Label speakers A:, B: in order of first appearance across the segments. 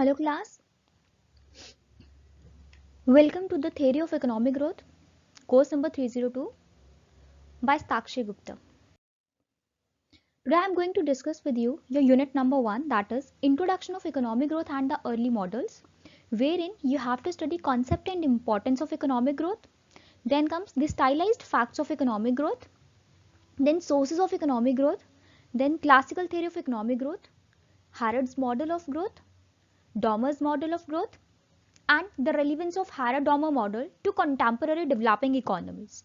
A: Hello class, welcome to the Theory of Economic Growth, course number 302 by Stakshi Gupta. Today I am going to discuss with you your unit number 1, that is Introduction of Economic Growth and the Early Models, wherein you have to study concept and importance of economic growth. Then comes the stylized facts of economic growth, then sources of economic growth, then classical theory of economic growth, Harrod's model of growth, Dormer's model of growth, and the relevance of Harrod-Dormer model to contemporary developing economies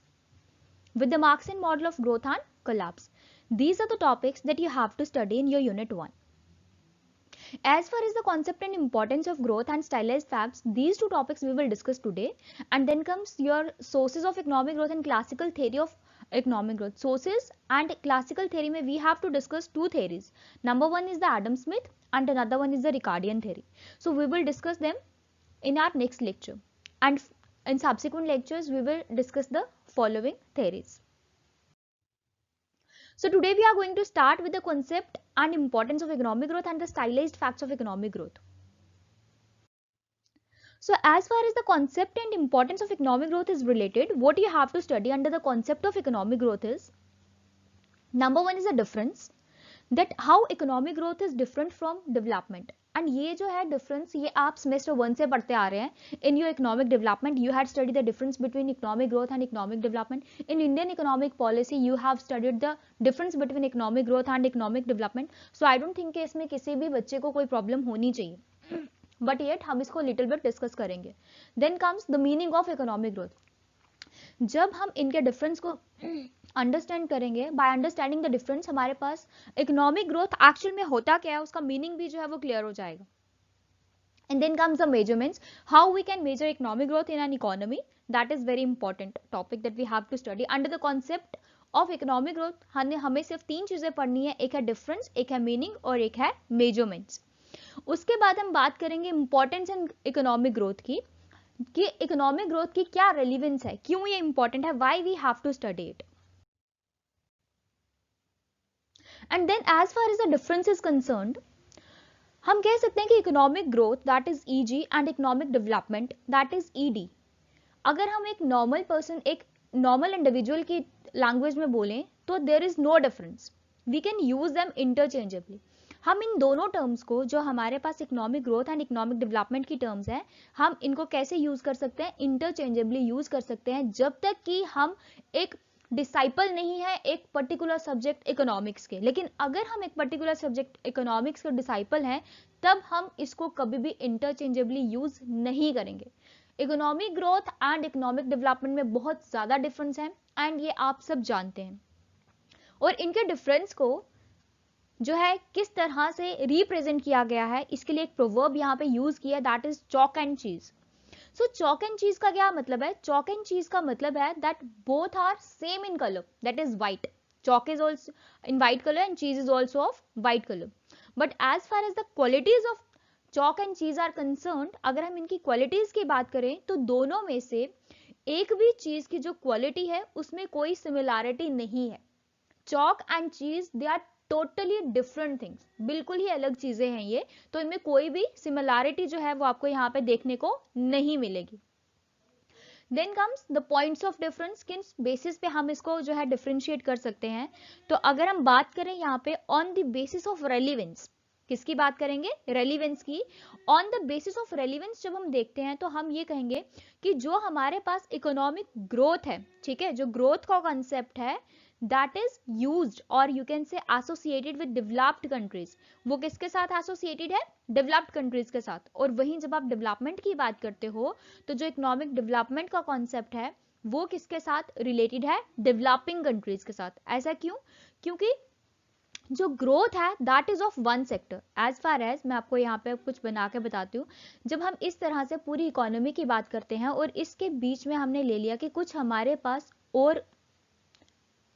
A: with the Marxian model of growth and collapse. These are the topics that you have to study in your unit 1. As far as the concept and importance of growth and stylized facts, these two topics we will discuss today, and then comes your sources of economic growth and classical theory of economic growth. Sources and classical theory mein we have to discuss two theories. Number one is the Adam Smith and another one is the Ricardian theory. So we will discuss them in our next lecture, and in subsequent lectures we will discuss the following theories. So today we are going to start with the concept and importance of economic growth and the stylized facts of economic growth. So as far as the concept and importance of economic growth is related, what you have to study under the concept of economic growth is, number one is the difference, that how economic growth is different from development. And ये जो है difference ये आप semester 1 से पढ़ते आ रहे हैं. In your economic development you had study the difference between economic growth and economic development. In Indian economic policy you have studied the difference between economic growth and economic development. So I don't think कि इसमें किसी भी बच्चे को कोई problem होनी चाहिए, but yet हम इसको लिटिल बिट डिस्कस करेंगे. Then comes the meaning of economic growth. जब हम इनके डिफरेंस को अंडरस्टैंड करेंगे, बाय अंडरस्टैंडिंग द डिफरेंस हमारे पास इकोनॉमिक ग्रोथ एक्चुअल में होता क्या है उसका मीनिंग भी जो है वो क्लियर हो जाएगा. And then comes the measurements, how we can measure economic growth in an economy. That is very important topic that we have to study under the concept of economic growth. हमें सिर्फ तीन चीजें पढ़नी है, एक है डिफरेंस, एक है मीनिंग और एक है मेजरमेंट्स. उसके बाद हम बात करेंगे इंपॉर्टेंस इन इकोनॉमिक ग्रोथ की, कि इकोनॉमिक ग्रोथ की क्या रेलिवेंस है, क्यों ये इंपॉर्टेंट है, why we have to study it. And then as far as the difference is concerned, हम कह सकते हैं कि economic growth that is EG and economic development that is ED. अगर हम एक नॉर्मल पर्सन, एक नॉर्मल इंडिविजुअल की लैंग्वेज में बोलें तो there is no difference, we can use them interchangeably. हम इन दोनों टर्म्स को, जो हमारे पास economic growth and economic development की टर्म्स हैं, हम इनको कैसे यूज कर सकते हैं, इंटरचेंजेबली यूज कर सकते हैं, जब तक कि हम एक डिसाइपल नहीं है एक पर्टिकुलर सब्जेक्ट इकोनॉमिक्स के. लेकिन अगर हम एक पर्टिकुलर सब्जेक्ट इकोनॉमिक्स के डिसाइपल हैं, तब हम इसको कभी भी इंटरचेंजेबली यूज नहीं करेंगे. Economic growth and economic development में बहुत ज्यादा डिफरेंस है, एंड ये आप सब जानते हैं. और इनके डिफरेंस को जो है किस तरह से रिप्रेजेंट किया गया है, इसके लिए एक प्रोवर्ब यहाँ पे यूज किया, दैट इज चॉक एंड चीज. सो चॉक एंड चीज का क्या मतलब है? चॉक एंड चीज का मतलब है that both are same in colour, that is white. Chalk is also in white color and cheese is also of white color. But as far as the qualities of chalk and cheese are concerned, अगर हम इनकी qualities की बात करें तो दोनों में से एक भी चीज की जो क्वालिटी है उसमें कोई सिमिलैरिटी नहीं है. Chalk and cheese they are totally different things, बिल्कुल ही अलग चीजें हैं ये, तो इनमें कोई भी सिमिलैरिटी जो है वो आपको यहाँ पे देखने को नहीं मिलेगी. Then comes the points of difference, किन बेसिस पे हम इसको जो है डिफरेंशिएट कर सकते हैं. तो अगर हम बात करें यहाँ पे on the basis of relevance, किसकी बात करेंगे? रेलिवेंस की. On the basis of relevance जब हम देखते हैं तो हम ये कहेंगे कि जो हमारे पास इकोनॉमिक ग्रोथ है, ठीक है, जो ग्रोथ का कॉन्सेप्ट है, दैट इज यूज्ड और यू कैन से एसोसिएटेड विद डेवलप्ड कंट्रीज. वो किसके साथ एसोसिएटेड है? डेवलप्ड कंट्रीज के साथ. और वहीं जब आप डेवलपमेंट की बात करते हो तो जो इकोनॉमिक डेवलपमेंट का कॉन्सेप्ट है वो किसके साथ रिलेटेड है? डेवलपिंग कंट्रीज के साथ. ऐसा क्यों? क्योंकि जो ग्रोथ है that is of one sector. As far as मैं आपको यहाँ पे कुछ बना के बताती हूँ, जब हम इस तरह से पूरी इकोनॉमी की बात करते हैं और इसके बीच में हमने ले लिया कि कुछ हमारे पास और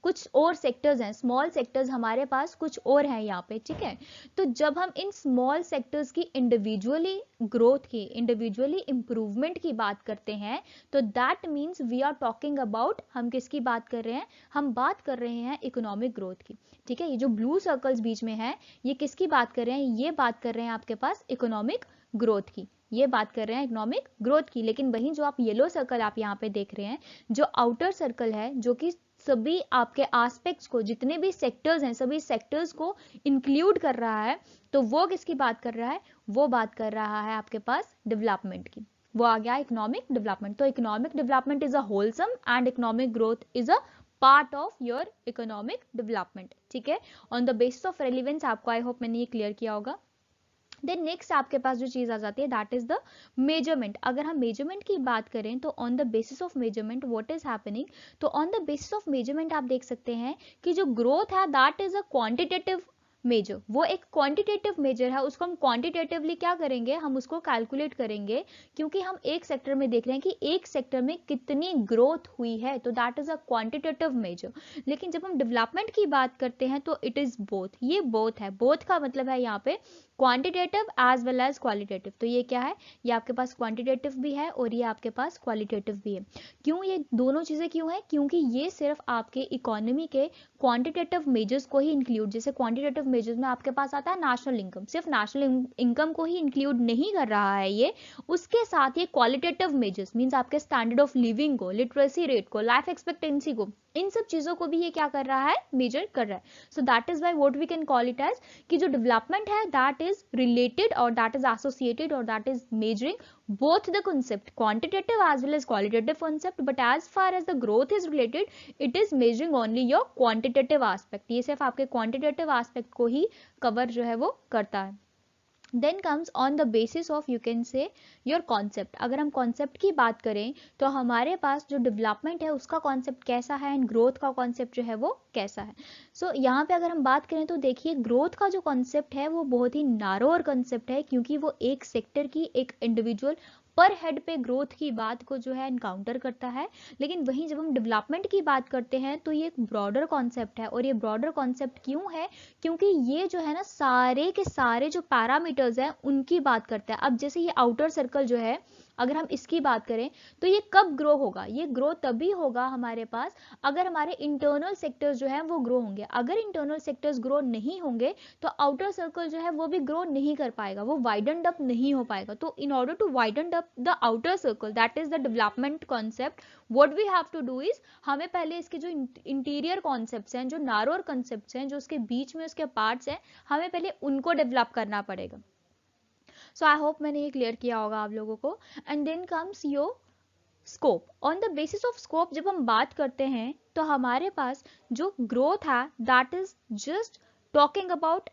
A: कुछ और सेक्टर्स हैं, स्मॉल सेक्टर्स हमारे पास कुछ और हैं यहाँ पे, ठीक है। तो जब हम इन स्मॉल सेक्टर्स की इंडिविजुअली ग्रोथ की, इंडिविजुअली इंप्रूवमेंट की बात करते हैं, तो that means we are talking about, हम किसकी बात कर रहे हैं, हम बात कर रहे हैं इकोनॉमिक ग्रोथ की, ठीक है। ये जो ब्लू सर्कल्स बीच में है, ये किसकी बात कर रहे हैं, ये बात कर रहे हैं आपके पास इकोनॉमिक ग्रोथ की, ये बात कर रहे हैं इकोनॉमिक ग्रोथ की। लेकिन वहीं जो आप येलो सर्कल आप यहाँ पे देख रहे हैं, जो आउटर सर्कल है, जो कि सभी आपके एस्पेक्ट्स को, जितने भी सेक्टर्स हैं, सभी सेक्टर्स को इंक्लूड कर रहा है, तो वो किसकी बात कर रहा है, वो बात कर रहा है आपके पास डेवलपमेंट की, वो आ गया इकोनॉमिक डेवलपमेंट। तो economic development is a wholesome and economic growth is a part of your economic development, ठीक है। On the basis of relevance, आपको आई होप मैंने ये क्लियर किया होगा। देन नेक्स्ट आपके पास जो चीज आ जाती है, दैट इज द मेजरमेंट। अगर हम मेजरमेंट की बात करें तो on the basis of measurement what is happening, तो on the basis of measurement आप देख सकते हैं कि जो ग्रोथ है that is a quantitative measure, वो एक क्वांटिटेटिव मेजर है, उसको हम क्वांटिटेटिवली क्या करेंगे, हम उसको कैलकुलेट करेंगे, क्योंकि हम एक सेक्टर में देख रहे हैं कि एक सेक्टर में कितनी ग्रोथ हुई है, तो that is a quantitative measure. लेकिन जब हम डेवलपमेंट की बात करते हैं तो इट इज बोथ, ये बोथ है, बोथ का मतलब है यहाँ पे quantitative as well as qualitative. तो ये क्या है, ये आपके पास क्वांटिटेटिव भी है और ये आपके पास क्वालिटेटिव भी है। क्यों ये दोनों चीजें क्यों है, क्योंकि ये सिर्फ आपके इकोनॉमी के क्वांटिटेटिव मेजर्स को ही इंक्लूड, जैसे क्वांटिटेटिव मेजर्स में आपके पास आता है नेशनल इनकम, सिर्फ नेशनल इनकम को ही इंक्लूड नहीं कर रहा है ये, उसके साथ ये क्वालिटेटिव मेजर्स मींस आपके स्टैंडर्ड ऑफ लिविंग को, लिटरेसी रेट को, लाइफ एक्सपेक्टेंसी को, इन सब चीजों को भी ये क्या कर रहा है, मेजर कर रहा है। So that is why what we can call it as कि जो डेवलपमेंट है दैट इज रिलेटेड और दैट इज एसोसिएटेड और that is measuring both the concept quantitative as well as qualitative concept, but as far as the growth is related it is measuring only your quantitative aspect, ये सिर्फ आपके quantitative aspect को ही cover जो है वो करता है। Then comes on the basis of you can say your concept. अगर हम कॉन्सेप्ट की बात करें तो हमारे पास जो डेवलपमेंट है उसका कॉन्सेप्ट कैसा है एंड ग्रोथ का कॉन्सेप्ट जो है वो कैसा है। सो यहाँ पे अगर हम बात करें तो देखिए ग्रोथ का जो कॉन्सेप्ट है वो बहुत ही नारोअर कॉन्सेप्ट है, क्योंकि वो एक सेक्टर की, एक इंडिविजुअल पर हेड पे ग्रोथ की बात को जो है एनकाउंटर करता है। लेकिन वहीं जब हम डेवलपमेंट की बात करते हैं तो ये एक ब्रॉडर कॉन्सेप्ट है, और ये ब्रॉडर कॉन्सेप्ट क्यों है, क्योंकि ये जो है ना सारे के सारे जो पैरामीटर्स हैं उनकी बात करता है। अब जैसे ये आउटर सर्कल जो है, अगर हम इसकी बात करें तो ये कब ग्रो होगा, ये ग्रो तभी होगा हमारे पास अगर हमारे इंटरनल सेक्टर्स जो है वो ग्रो होंगे। अगर इंटरनल सेक्टर्स ग्रो नहीं होंगे तो आउटर सर्कल जो है वो भी ग्रो नहीं कर पाएगा, वो वाइडन अप नहीं हो पाएगा। तो in order to widen up the outer circle, that is the development concept, what we have to do is हमें पहले इसके जो इंटीरियर कॉन्सेप्ट्स हैं, जो नारोर कॉन्सेप्ट्स हैं, जो उसके बीच में उसके पार्ट्स हैं, हमें पहले उनको डेवलप करना पड़ेगा। सो आई होप मैंने ये क्लियर किया होगा आप लोगों को। And then comes your scope. On the basis of scope जब हम बात करते हैं तो हमारे पास जो ग्रोथ है that is just talking about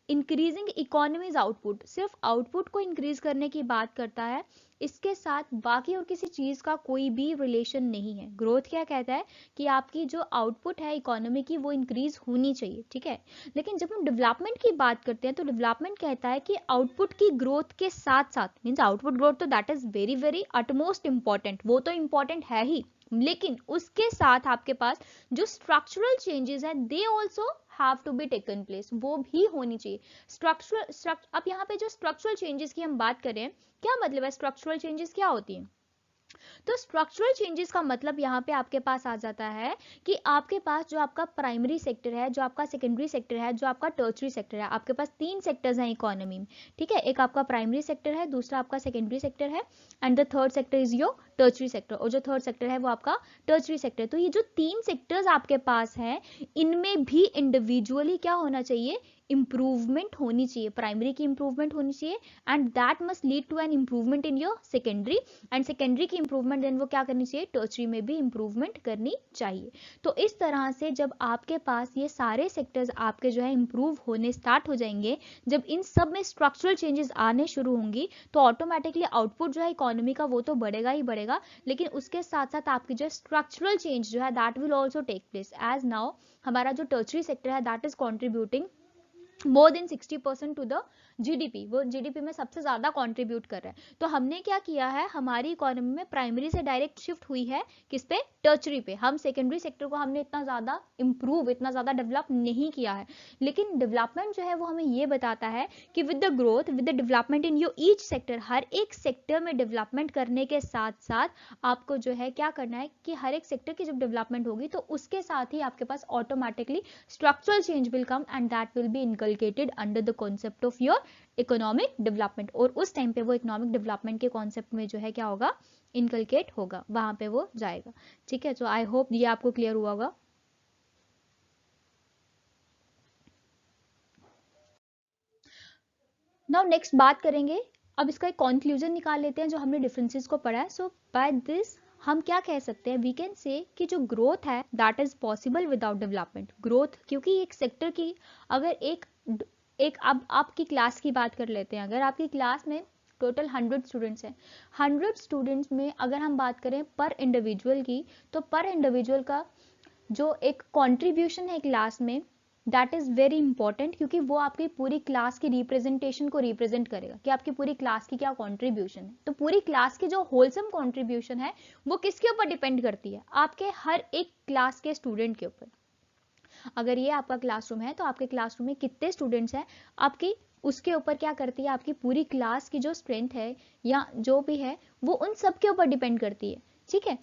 A: increasing economies output, सिर्फ आउटपुट को इंक्रीज करने की बात करता है, इसके साथ बाकी और किसी चीज का कोई भी रिलेशन नहीं है। ग्रोथ क्या कहता है कि आपकी जो आउटपुट है इकोनॉमी की वो इंक्रीज होनी चाहिए, ठीक है। लेकिन जब हम डेवलपमेंट की बात करते हैं तो डेवलपमेंट कहता है कि आउटपुट की ग्रोथ के साथ साथ, मीन्स आउटपुट ग्रोथ तो that is very very utmost important, वो तो इंपॉर्टेंट है ही, लेकिन उसके साथ आपके पास जो स्ट्रक्चरल चेंजेस है they also have to be taken place, वो भी होनी चाहिए। अब यहाँ पे जो स्ट्रक्चरल चेंजेस की हम बात करें, क्या मतलब है स्ट्रक्चरल चेंजेस क्या होती है, तो स्ट्रक्चरल चेंजेस का मतलब यहाँ पे आपके पास आ जाता है कि आपके पास जो आपका प्राइमरी सेक्टर है, जो आपका सेकेंडरी सेक्टर है, जो आपका टर्शरी सेक्टर है, आपके पास तीन सेक्टर्स हैं इकोनॉमी में, ठीक है। एक आपका प्राइमरी सेक्टर है, दूसरा आपका सेकेंडरी सेक्टर है and the third sector is your tertiary sector, और जो थर्ड सेक्टर है वो आपका टर्शरी सेक्टर। तो ये जो तीन सेक्टर्स आपके पास हैं इनमें भी इंडिविजुअली क्या होना चाहिए, इंप्रूवमेंट होनी चाहिए, प्राइमरी की इंप्रूवमेंट होनी चाहिए and that must lead to an improvement in your secondary, and secondary की इंप्रूवमेंट देन वो क्या करनी चाहिए, टर्शरी में भी इंप्रूवमेंट करनी चाहिए। तो इस तरह से जब आपके पास ये सारे सेक्टर्स आपके जो है इंप्रूव होने स्टार्ट हो जाएंगे, जब इन सब में स्ट्रक्चरल चेंजेस आने शुरू होंगी तो ऑटोमेटिकली आउटपुट जो है इकोनॉमी का वो तो बढ़ेगा ही बढ़ेगा, लेकिन उसके साथ साथ आपकी जो स्ट्रक्चरल चेंज जो है that will also take place. As now हमारा जो टर्शरी सेक्टर है that is contributing more than 60% to the GDP, वो जीडीपी में सबसे ज्यादा कंट्रीब्यूट कर रहा है। तो हमने क्या किया है, हमारी इकोनॉमी में प्राइमरी से डायरेक्ट शिफ्ट हुई है किस पे, टर्चरी पे। हम सेकेंडरी सेक्टर को हमने इतना ज्यादा इंप्रूव, इतना ज्यादा डेवलप नहीं किया है। लेकिन डेवलपमेंट जो है वो हमें ये बताता है कि with the growth, with the development in your each sector, हर एक सेक्टर में डेवलपमेंट करने के साथ साथ आपको जो है क्या करना है कि हर एक सेक्टर की जब डेवलपमेंट होगी तो उसके साथ ही आपके पास automatically structural change will come and that will be inculcated under the concept of your economic development. और उस टाइम पे वो इकोनॉमिक डेवलपमेंट के कॉन्सेप्ट में जो है क्या होगा, इनकलकेट होगा, वहां पे वो जाएगा। ठीक है, तो आई होप ये आपको क्लियर हुआ होगा। नाउ नेक्स्ट बात करेंगे, अब इसका एक कंक्लूजन निकाल लेते हैं जो हमने डिफरेंसेस को पढ़ा है। सो बाय दिस हम क्या कह सकते हैं, वी कैन से कि जो ग्रोथ है that is possible without development. Growth, क्योंकि एक सेक्टर की अगर एक अब आपकी क्लास की बात कर लेते हैं, अगर आपकी क्लास में टोटल 100 स्टूडेंट्स हैं, 100 स्टूडेंट्स में अगर हम बात करें पर इंडिविजुअल की, तो पर इंडिविजुअल का जो एक कंट्रीब्यूशन है क्लास में दैट इज वेरी इंपॉर्टेंट, क्योंकि वो आपकी पूरी क्लास की रिप्रेजेंटेशन को रिप्रेजेंट करेगा कि आपकी पूरी क्लास की क्या कंट्रीब्यूशन है। तो पूरी क्लास की जो होलसम कंट्रीब्यूशन है वो किसके ऊपर डिपेंड करती है, आपके हर एक क्लास के स्टूडेंट के ऊपर। अगर ये आपका क्लासरूम है तो आपके क्लासरूम में कितने स्टूडेंट्स हैं आपकी, उसके ऊपर क्या करती है, आपकी पूरी क्लास की जो स्ट्रेंथ है या जो भी है वो उन सब के ऊपर डिपेंड करती है। ठीक है,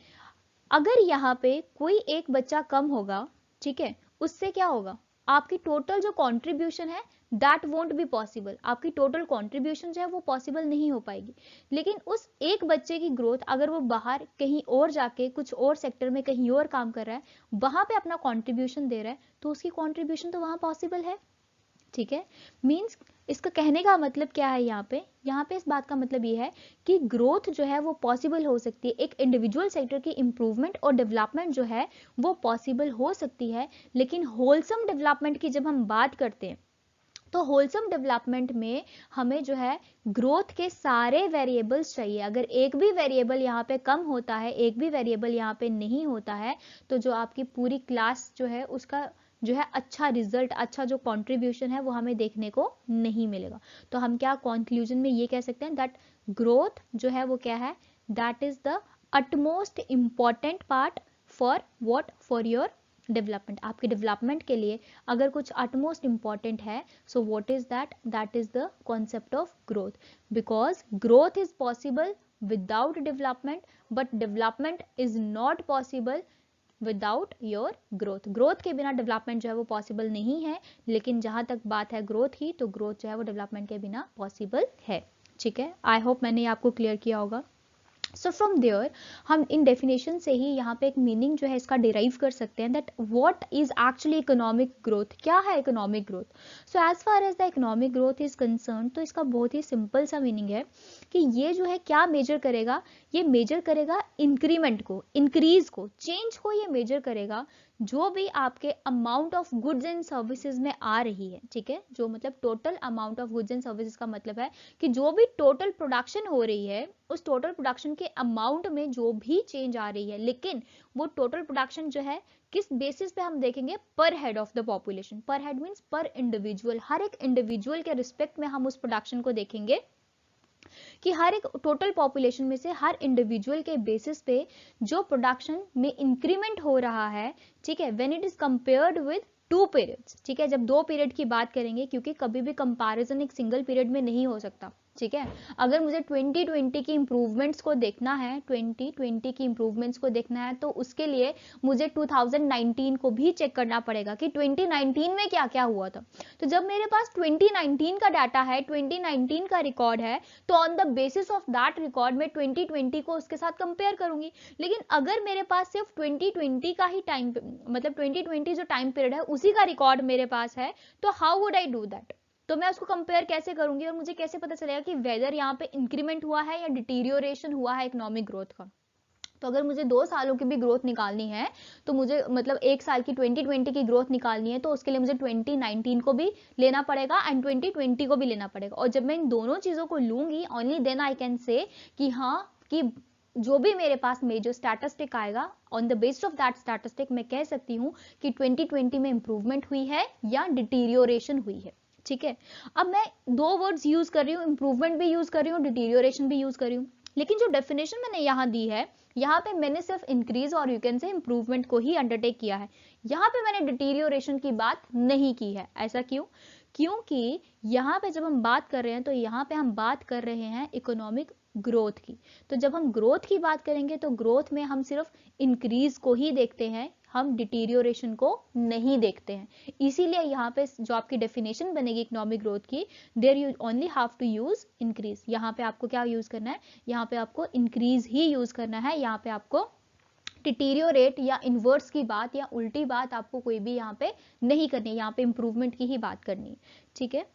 A: अगर यहाँ पे कोई एक बच्चा कम होगा, ठीक है, उससे क्या होगा, आपकी टोटल जो कंट्रीब्यूशन है दैट वोंट बी पॉसिबल, आपकी टोटल कंट्रीब्यूशन जो है वो पॉसिबल नहीं हो पाएगी। लेकिन उस एक बच्चे की ग्रोथ अगर वो बाहर कहीं और जाके कुछ और सेक्टर में कहीं और काम कर रहा है, वहां पे अपना कंट्रीब्यूशन दे रहा है, तो उसकी कंट्रीब्यूशन तो वहां पॉसिबल है। ठीक है, मींस इसका कहने का मतलब क्या है, यहाँ पे इस बात का मतलब ये है कि ग्रोथ जो है वो पॉसिबल हो सकती है, एक इंडिविजुअल सेक्टर की इंप्रूवमेंट और डेवलपमेंट जो है वो पॉसिबल हो सकती है। लेकिन होलसम डेवलपमेंट की जब हम बात करते हैं तो होलसम डेवलपमेंट में हमें जो है ग्रोथ के सारे वेरिएबल्स चाहिए। अगर एक भी वेरिएबल यहाँ पे कम होता है, एक भी वेरिएबल यहाँ पे नहीं होता है, तो जो आपकी पूरी क्लास जो है उसका जो है अच्छा रिजल्ट, अच्छा जो कंट्रीब्यूशन है वो हमें देखने को नहीं मिलेगा। तो हम क्या कंक्लूजन में ये कह सकते हैं दैट ग्रोथ जो है वो क्या है, that is the utmost important part for what, for your development. आपके डेवलपमेंट के लिए अगर कुछ अटमोस्ट इंपॉर्टेंट है, so what is that, that is the concept of growth, because growth is possible without development, but development is not possible without your growth. Growth के बिना development जो है वो पॉसिबल नहीं है, लेकिन जहां तक बात है ग्रोथ की, तो ग्रोथ जो है वो डेवलपमेंट के बिना पॉसिबल है। ठीक है, आई होप मैंने आपको क्लियर किया होगा। सो फ्रॉम देयर हम इन डेफिनेशन से ही यहाँ पे एक मीनिंग जो है इसका डिराइव कर सकते हैं that what is actually economic growth, क्या है economic growth. So as far as the economic growth is concern, तो इसका बहुत ही सिंपल सा मीनिंग है कि ये जो है क्या मेजर करेगा, ये मेजर करेगा इंक्रीमेंट को, इंक्रीज को, चेंज को ये मेजर करेगा जो भी आपके amount of goods and services में आ रही है। ठीक है, जो मतलब total amount of goods and services का मतलब है कि जो भी टोटल प्रोडक्शन हो रही है उस टोटल प्रोडक्शन के अमाउंट में जो भी चेंज आ रही है, लेकिन वो टोटल प्रोडक्शन जो है किस बेसिस पे हम देखेंगे, पर हेड ऑफ द पॉपुलेशन। पर हेड मींस पर इंडिविजुअल, हर एक इंडिविजुअल के रिस्पेक्ट में हम उस प्रोडक्शन को देखेंगे कि हर एक टोटल पॉपुलेशन में से हर इंडिविजुअल के बेसिस पे जो प्रोडक्शन में इंक्रीमेंट हो रहा है, ठीक है, when it is compared with 2 periods. ठीक है, जब 2 पीरियड की बात करेंगे, क्योंकि कभी भी कंपैरिजन एक सिंगल पीरियड में नहीं हो सकता। ठीक है, अगर मुझे 2020 की इंप्रूवमेंट्स को देखना है, 2020 की इंप्रूवमेंट्स को देखना है, तो उसके लिए मुझे 2019 को भी चेक करना पड़ेगा कि 2019 में क्या क्या हुआ था। तो जब मेरे पास 2019 का डाटा है, 2019 का रिकॉर्ड है, तो on the basis of that record में 2020 को उसके साथ कंपेयर करूंगी। लेकिन अगर मेरे पास सिर्फ 2020 का ही टाइम, मतलब 2020 जो टाइम पीरियड है उसी का रिकॉर्ड मेरे पास है, तो how would I do that, तो मैं उसको कंपेयर कैसे करूंगी और मुझे कैसे पता चलेगा कि वेदर यहाँ पे इंक्रीमेंट हुआ है या डिटीरियोरेशन हुआ है इकोनॉमिक ग्रोथ का। तो अगर मुझे 2 सालों की भी ग्रोथ निकालनी है, तो मुझे मतलब 1 साल की 2020 की ग्रोथ निकालनी है, तो उसके लिए मुझे 2019 को भी लेना पड़ेगा एंड 2020 को भी लेना पड़ेगा। और जब मैं इन दोनों चीजों को लूंगी, only then I can say कि हाँ, कि जो भी मेरे पास मेजर स्टैटिस्टिक आएगा, on the basis of that statistic मैं कह सकती हूँ कि 2020 में इंप्रूवमेंट हुई है या डिटीरियोरेशन हुई है। ठीक है। अब मैं दो वर्ड्स यूज कर रही हूँ, इंप्रूवमेंट भी यूज कर रही हूँ, डिटीरियोरेशन भी यूज कर रही हूँ, लेकिन जो डेफिनेशन मैंने यहाँ दी है, यहाँ पे मैंने सिर्फ इंक्रीज और यू कैन से इंप्रूवमेंट को ही अंडरटेक किया है, यहाँ पे मैंने डिटीरियोरेशन की बात नहीं की है। ऐसा क्यों? क्योंकि यहाँ पे जब हम बात कर रहे हैं तो यहाँ पे हम बात कर रहे हैं इकोनॉमिक ग्रोथ की। तो जब हम ग्रोथ की बात करेंगे तो ग्रोथ में हम सिर्फ इंक्रीज को ही देखते हैं, हम डिटीरियोरेशन को नहीं देखते हैं। इसीलिए यहाँ पे जो आपकी डेफिनेशन बनेगी इकोनॉमिक ग्रोथ की, there you only have to use increase. यहाँ पे आपको क्या यूज करना है? यहाँ पे आपको इंक्रीज ही यूज करना है। यहाँ पे आपको डिटीरियोरेट या इन्वर्स की बात या उल्टी बात आपको कोई भी यहाँ पे नहीं करनी है, यहाँ पे इंप्रूवमेंट की ही बात करनी है। ठीक है।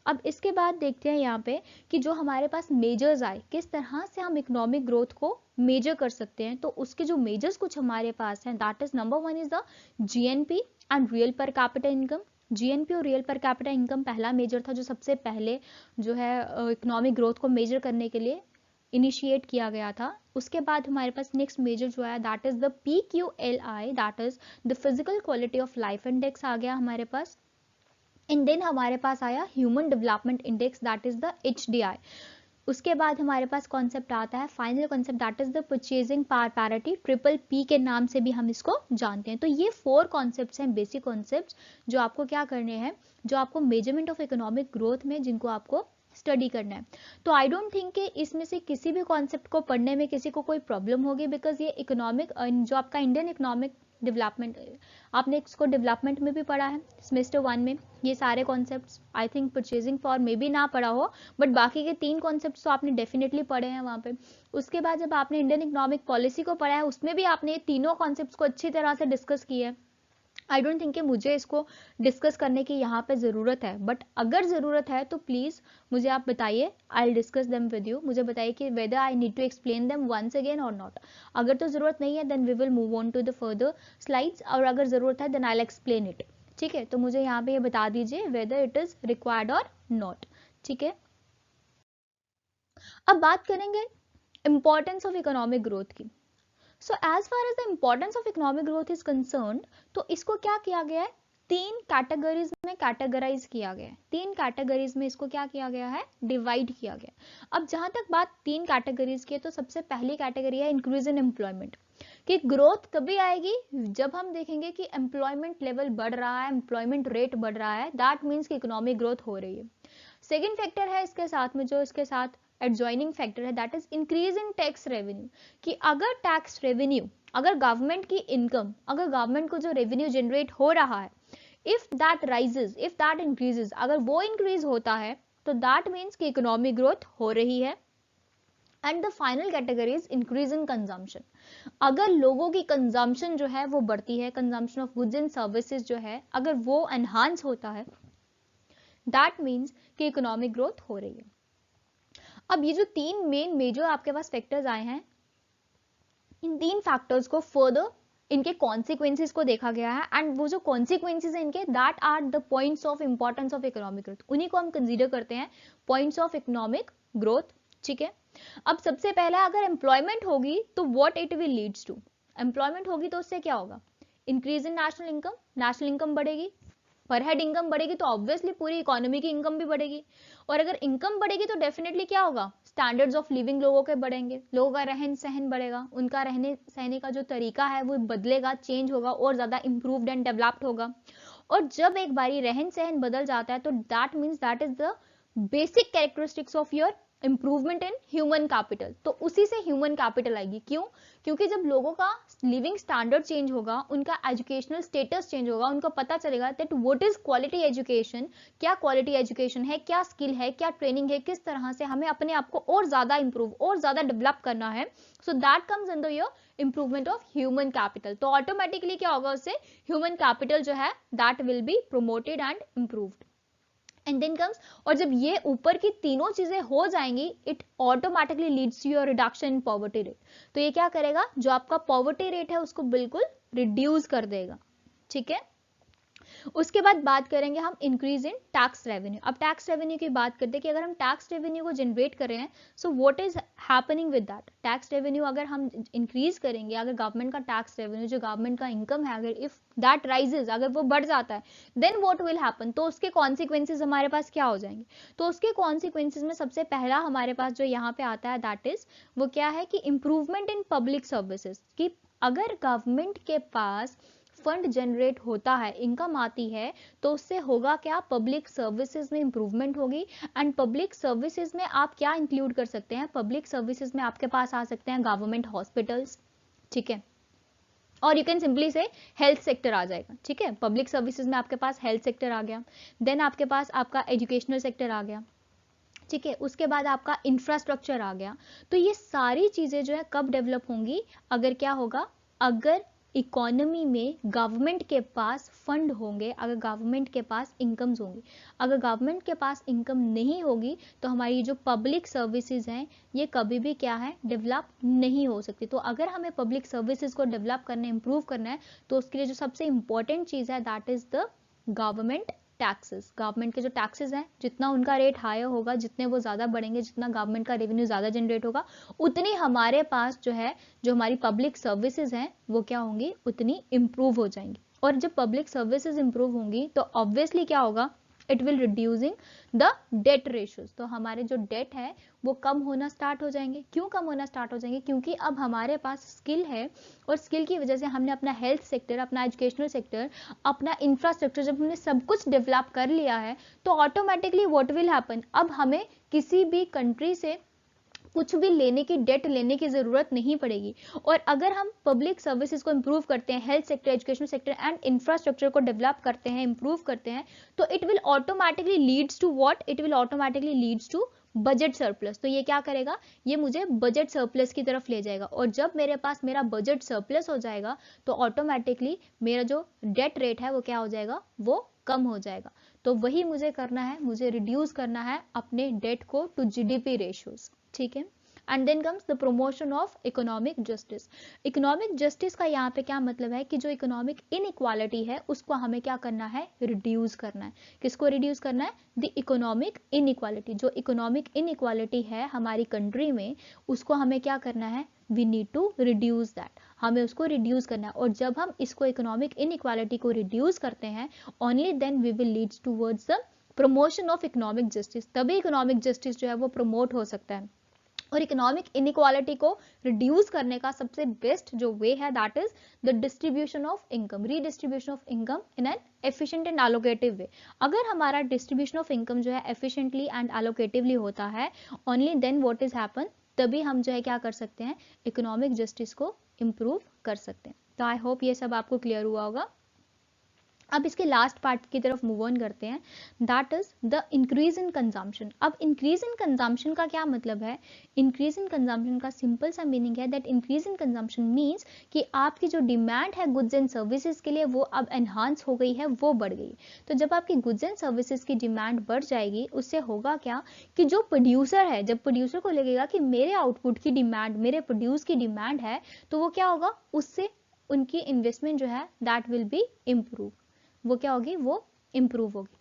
A: अब इसके बाद देखते हैं यहाँ पे कि जो हमारे पास मेजर्स आए, किस तरह से हम इकोनॉमिक ग्रोथ को मेजर कर सकते हैं। तो उसके जो मेजर्स कुछ हमारे पास हैं, that is number 1 is the GNP and real per capita income. GNP और रियल पर कैपिटा इनकम पहला मेजर था जो सबसे पहले जो है इकोनॉमिक ग्रोथ को मेजर करने के लिए इनिशिएट किया गया था। उसके बाद हमारे पास नेक्स्ट मेजर जो है that is the PQLI, that is the physical quality of life index आ गया हमारे पास। एंड देन हमारे पास आया human development index, that is the HDI। उसके बाद हमारे पास कॉन्सेप्ट आता है final concept, that is the purchasing power parity, PPP के नाम से भी हम इसको जानते हैं। तो ये 4 कॉन्सेप्ट्स हैं, बेसिक कॉन्सेप्ट्स, जो आपको क्या करने हैं, जो आपको मेजरमेंट ऑफ इकोनॉमिक ग्रोथ में जिनको आपको स्टडी करना है। तो आई डोंट थिंक कि इसमें से किसी भी कॉन्सेप्ट को पढ़ने में किसी को कोई प्रॉब्लम होगी, बिकॉज ये इकोनॉमिक जो आपका इंडियन इकोनॉमिक डेवलपमेंट, आपने इसको डेवलपमेंट में भी पढ़ा है सेमेस्टर 1 में, ये सारे concepts. I think purchasing for मे भी ना पढ़ा हो, बट बाकी के 3 कॉन्सेप्ट्स तो आपने डेफिनेटली पढ़े हैं वहाँ पे। उसके बाद जब आपने इंडियन इकोनॉमिक पॉलिसी को पढ़ा है, उसमें भी आपने ये तीनों कॉन्सेप्ट्स को अच्छी तरह से डिस्कस किया है। आई डोंट थिंक कि मुझे इसको डिस्कस करने की यहाँ पे ज़रूरत है, बट अगर ज़रूरत है तो प्लीज़ मुझे आप बताइए, I will discuss them with you. मुझे बताइए कि whether I need to explain them once again और नॉट। अगर तो ज़रूरत नहीं है then we will move on to the further slides, और अगर ज़रूरत है then I will explain it. ठीक है, तो मुझे यहाँ पे ये बता दीजिए वेदर इट इज़ रिक्वायर्ड और नॉट। ठीक है, अब बात करेंगे इंपॉर्टेंस ऑफ इकोनॉमिक ग्रोथ की। So as far as the importance of economic growth is concerned, तो इसको क्या किया गया है, 3 कैटेगरीज में कैटेगराइज किया गया है। 3 कैटेगरीज में इसको क्या किया गया है, डिवाइड किया गया। अब जहां तक बात 3 कैटेगरीज की है, तो सबसे पहली कैटेगरी है इंक्रीज इन एम्प्लॉयमेंट, कि ग्रोथ कभी आएगी जब हम देखेंगे कि एम्प्लॉयमेंट लेवल बढ़ रहा है, एम्प्लॉयमेंट रेट बढ़ रहा है, दैट मीन्स कि इकोनॉमिक ग्रोथ हो रही है। सेकेंड फैक्टर है इसके साथ में, जो इसके साथ एडजॉइनिंग फैक्टर है, that is increase in tax revenue, कि अगर टैक्स रेवेन्यू, अगर गवर्नमेंट की इनकम, अगर गवर्नमेंट को जो रेवेन्यू जनरेट हो रहा है, if that rises, if that increases, अगर वो इंक्रीज होता है तो दैट मीन्स कि इकोनॉमिक ग्रोथ हो रही है। And the final category is increase in consumption, अगर लोगों की कंजम्पशन जो है वो बढ़ती है, consumption of goods and services जो है अगर वो एनहांस होता है, दैट मीन्स कि इकोनॉमिक ग्रोथ हो रही है। अब ये जो 3 मेन मेजर आपके पास फैक्टर्स आए हैं, इन 3 फैक्टर्स को फर्दर इनके कॉन्सिक्वेंसेस को देखा गया है, एंड वो जो कॉन्सिक्वेंसेस हैं इनके, that are the points of importance of economic growth, उन्हीं को हम कंसीडर करते हैं पॉइंट्स ऑफ इकोनॉमिक ग्रोथ। ठीक है, अब सबसे पहला, अगर एम्प्लॉयमेंट होगी तो what it will leads to, employment होगी तो उससे क्या होगा, increase in national income, national income बढ़ेगी, पर हेड इनकम बढ़ेगी तो ऑब्वियसली पूरी इकोनॉमी की इनकम भी बढ़ेगी, और अगर इनकम बढ़ेगी तो डेफिनेटली क्या होगा, स्टैंडर्ड्स ऑफ लिविंग लोगों के बढ़ेंगे, लोगों का रहन सहन बढ़ेगा, उनका रहने सहने का जो तरीका है वो बदलेगा, चेंज होगा और ज्यादा इंप्रूव्ड एंड डेवलप्ड होगा। और जब एक बारी रहन सहन बदल जाता है तो that means that is the basic characteristics of your improvement in human capital, तो उसी से ह्यूमन कैपिटल आएगी। क्यों? क्योंकि जब लोगों का लिविंग स्टैंडर्ड चेंज होगा, उनका एजुकेशनल स्टेटस चेंज होगा, उनको पता चलेगा that what is quality education, क्या क्वालिटी एजुकेशन है, क्या स्किल है, क्या ट्रेनिंग है, किस तरह से हमें अपने आप को और ज्यादा इंप्रूव और ज्यादा डेवलप करना है। So that comes under your improvement of human capital, तो ऑटोमेटिकली क्या होगा, उससे ह्यूमन कैपिटल जो है that will be promoted and improved. And then comes, और जब ये ऊपर की तीनों चीजें हो जाएंगी, it automatically leads to your reduction in poverty rate, तो ये क्या करेगा, जो आपका पॉवर्टी रेट है उसको बिल्कुल रिड्यूस कर देगा। ठीक है, उसके बाद बात करेंगे हम इंक्रीज इन टैक्स रेवेन्यू। अब टैक्स रेवेन्यू की बात करते हैं कि अगर हम टैक्स रेवेन्यू को जनरेट कर रहे हैं, so what is happening with that. Tax revenue अगर हम इंक्रीज करेंगे, अगर गवर्नमेंट का टैक्स रेवेन्यू जो गवर्नमेंट का इनकम है, अगर इफ दैट राइजेज, अगर वो बढ़ जाता है, देन व्हाट विल हैपन, तो उसके कॉन्सिक्वेंसेज हमारे पास क्या हो जाएंगे। तो उसके कॉन्सिक्वेंसेज में सबसे पहला हमारे पास जो यहाँ पे आता है, दैट इज वो क्या है कि इंप्रूवमेंट इन पब्लिक सर्विसेज। कि अगर गवर्नमेंट के पास फंड जनरेट होता है, इनकम आती है, तो उससे होगा क्या, पब्लिक सर्विसेज में इंप्रूवमेंट होगी। एंड पब्लिक सर्विसेज में आप क्या इंक्लूड कर सकते हैं, पब्लिक सर्विसेज में आपके पास आ सकते हैं गवर्नमेंट हॉस्पिटल्स, ठीक है, और यू कैन सिंपली से हेल्थ सेक्टर आ जाएगा, ठीक है। पब्लिक सर्विसेज में आपके पास हेल्थ सेक्टर आ गया, देन आपके पास आपका एजुकेशनल सेक्टर आ गया, ठीक है, उसके बाद आपका इंफ्रास्ट्रक्चर आ गया। तो ये सारी चीजें जो है कब डेवलप होंगी, अगर क्या होगा, अगर इकोनॉमी में गवर्नमेंट के पास फंड होंगे, अगर गवर्नमेंट के पास इनकम्स होंगी। अगर गवर्नमेंट के पास इनकम नहीं होगी तो हमारी जो पब्लिक सर्विसेज हैं ये कभी भी क्या है, डेवलप नहीं हो सकती। तो अगर हमें पब्लिक सर्विसेज को डेवलप करना है, इंप्रूव करना है, तो उसके लिए जो सबसे इंपॉर्टेंट चीज है that is the government taxes. Government के जो टैक्सेस हैं, जितना उनका रेट हायर होगा, जितने वो ज़्यादा बढ़ेंगे, जितना गवर्नमेंट का रेवेन्यू ज़्यादा जनरेट होगा, उतनी हमारे पास जो है, जो हमारी पब्लिक सर्विसेज हैं वो क्या होंगी, उतनी इंप्रूव हो जाएंगी। और जब पब्लिक सर्विसेज इंप्रूव होंगी तो ऑब्वियसली क्या होगा, it will reducing the debt ratios. तो हमारे जो डेट है वो कम होना स्टार्ट हो जाएंगे। क्यों कम होना स्टार्ट हो जाएंगे, क्योंकि अब हमारे पास स्किल है, और स्किल की वजह से हमने अपना हेल्थ सेक्टर, अपना एजुकेशनल सेक्टर, अपना इंफ्रास्ट्रक्चर, जब हमने सब कुछ डेवलप कर लिया है, तो ऑटोमेटिकली व्हाट विल हैपन, अब हमें किसी भी कंट्री से कुछ भी लेने की, डेट लेने की जरूरत नहीं पड़ेगी। और अगर हम पब्लिक सर्विसेज को इंप्रूव करते हैं, health sector, education sector and infrastructure को डेवलप करते हैं, इंप्रूव करते हैं, तो it will automatically leads to what, it will automatically leads to budget surplus. तो ये क्या करेगा, ये मुझे बजट सरप्लस की तरफ ले जाएगा। और जब मेरे पास मेरा बजट सरप्लस हो जाएगा तो ऑटोमेटिकली मेरा जो डेट रेट है वो क्या हो जाएगा, वो कम हो जाएगा। तो वही मुझे करना है, मुझे रिड्यूस करना है अपने डेट को टू जीडीपी रेशियोज, ठीक है। And then comes the promotion of economic justice. Economic justice का यहाँ पे क्या मतलब है कि जो इकोनॉमिक इनइक्वालिटी है उसको हमें क्या करना है, रिड्यूस करना है। किसको रिड्यूस करना है, द इकोनॉमिक इनइक्वालिटी। जो इकोनॉमिक इनइक्वालिटी है हमारी कंट्री में, उसको हमें क्या करना है, we need to reduce that, हमें उसको रिड्यूस करना है। और जब हम इसको इकोनॉमिक इनइक्वालिटी को रिड्यूस करते हैं, only then we will leads towards the promotion of economic justice. तभी इकोनॉमिक जस्टिस जो है वो प्रमोट हो सकता है। और इकोनॉमिक इनइक्वालिटी को रिड्यूस करने का सबसे बेस्ट जो वे है that is the distribution of income, redistribution of income in an efficient and allocative way. अगर हमारा डिस्ट्रीब्यूशन ऑफ इनकम जो है एफिशिएंटली एंड एलोकेटिवली होता है, only then what is happen, तभी हम जो है क्या कर सकते हैं, इकोनॉमिक जस्टिस को इंप्रूव कर सकते हैं। तो आई होप ये सब आपको क्लियर हुआ होगा। अब इसके लास्ट पार्ट की तरफ मूव ऑन करते हैं, that is the increase in consumption. अब इंक्रीज इन कंजम्पशन का क्या मतलब है, इंक्रीज इन कंजम्पशन का सिंपल सा मीनिंग है that increase in consumption means कि आपकी जो डिमांड है गुड्स एंड सर्विसेज के लिए वो अब एनहांस हो गई है, वो बढ़ गई। तो जब आपकी गुड्स एंड सर्विसेज की डिमांड बढ़ जाएगी, उससे होगा क्या कि जो प्रोड्यूसर है, जब प्रोड्यूसर को लगेगा कि मेरे आउटपुट की डिमांड, मेरे प्रोड्यूस की डिमांड है, तो वो क्या होगा, उससे उनकी इन्वेस्टमेंट जो है दैट विल बी इम्प्रूव, वो क्या होगी, वो इंप्रूव होगी।